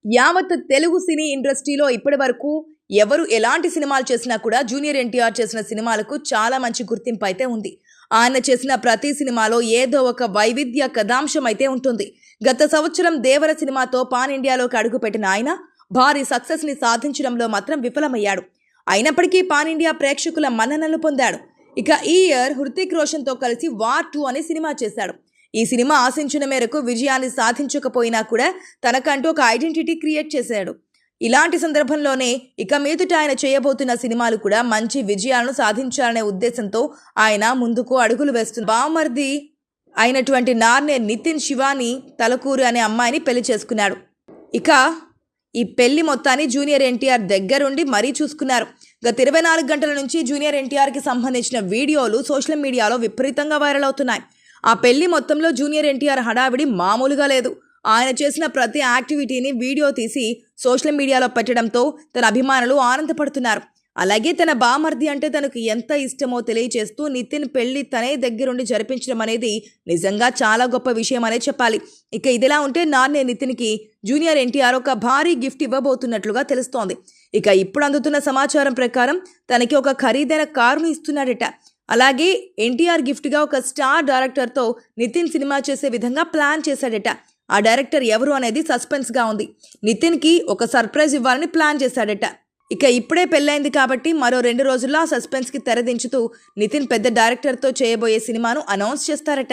యావత్ తెలుగు సినీ ఇండస్ట్రీలో ఇప్పటి వరకు ఎవరు ఎలాంటి సినిమాలు చేసినా కూడా జూనియర్ ఎన్టీఆర్ చేసిన సినిమాలకు చాలా మంచి గుర్తింపు అయితే ఉంది. ఆయన చేసిన ప్రతి సినిమాలో ఏదో ఒక వైవిధ్య కథాంశం అయితే ఉంటుంది. గత సంవత్సరం దేవర సినిమాతో పాన్ ఇండియాలోకి అడుగుపెట్టిన ఆయన భారీ సక్సెస్ ని సాధించడంలో మాత్రం విఫలమయ్యాడు. అయినప్పటికీ పాన్ ఇండియా ప్రేక్షకుల మన్ననలు పొందాడు. ఇక ఈ ఇయర్ హృతిక్ రోషన్ తో కలిసి వార్ 2 అనే సినిమా చేశాడు. ఈ సినిమా ఆశించిన మేరకు విజయాన్ని సాధించకపోయినా కూడా తనకంటూ ఒక ఐడెంటిటీ క్రియేట్ చేశాడు. ఇలాంటి సందర్భంలోనే ఇక మీదట ఆయన చేయబోతున్న సినిమాలు కూడా మంచి విజయాలను సాధించాలనే ఉద్దేశంతో ఆయన ముందుకు అడుగులు వేస్తున్నారు. బామర్ది అయినటువంటి నార్నే నితిన్ శివాని తలకూరు అనే అమ్మాయిని పెళ్లి చేసుకున్నాడు. ఇక ఈ పెళ్లి మొత్తాన్ని జూనియర్ ఎన్టీఆర్ దగ్గరుండి మరీ చూసుకున్నారు. గత 24 గంటల నుంచి జూనియర్ ఎన్టీఆర్కి సంబంధించిన వీడియోలు సోషల్ మీడియాలో విపరీతంగా వైరల్ అవుతున్నాయి. ఆ పెళ్లి మొత్తంలో జూనియర్ ఎన్టీఆర్ హడావిడి మామూలుగా లేదు. ఆయన చేసిన ప్రతి యాక్టివిటీని వీడియో తీసి సోషల్ మీడియాలో పెట్టడంతో తన అభిమానులు ఆనందపడుతున్నారు. అలాగే తన బామర్ది అంటే తనకు ఎంత ఇష్టమో తెలియజేస్తూ నితిన్ పెళ్లి తనే దగ్గరుండి జరిపించడం అనేది నిజంగా చాలా గొప్ప విషయం అనే చెప్పాలి. ఇక ఇదిలా ఉంటే నార్నే నితిన్కి జూనియర్ ఎన్టీఆర్ ఒక భారీ గిఫ్ట్ ఇవ్వబోతున్నట్లుగా తెలుస్తోంది. ఇక ఇప్పుడు అందుతున్న సమాచారం ప్రకారం తనకి ఒక ఖరీదైన కారును ఇస్తున్నాడట. అలాగే ఎన్టీఆర్ గిఫ్ట్గా ఒక స్టార్ డైరెక్టర్తో నితిన్ సినిమా చేసే విధంగా ప్లాన్ చేశాడట. ఆ డైరెక్టర్ ఎవరు అనేది సస్పెన్స్గా ఉంది. నితిన్కి ఒక సర్ప్రైజ్ ఇవ్వాలని ప్లాన్ చేశాడట. ఇక ఇప్పుడే పెళ్ళైంది కాబట్టి మరో 2 రోజుల్లో ఆ సస్పెన్స్కి తెరదించుతూ నితిన్ పెద్ద డైరెక్టర్తో చేయబోయే సినిమాను అనౌన్స్ చేస్తారట.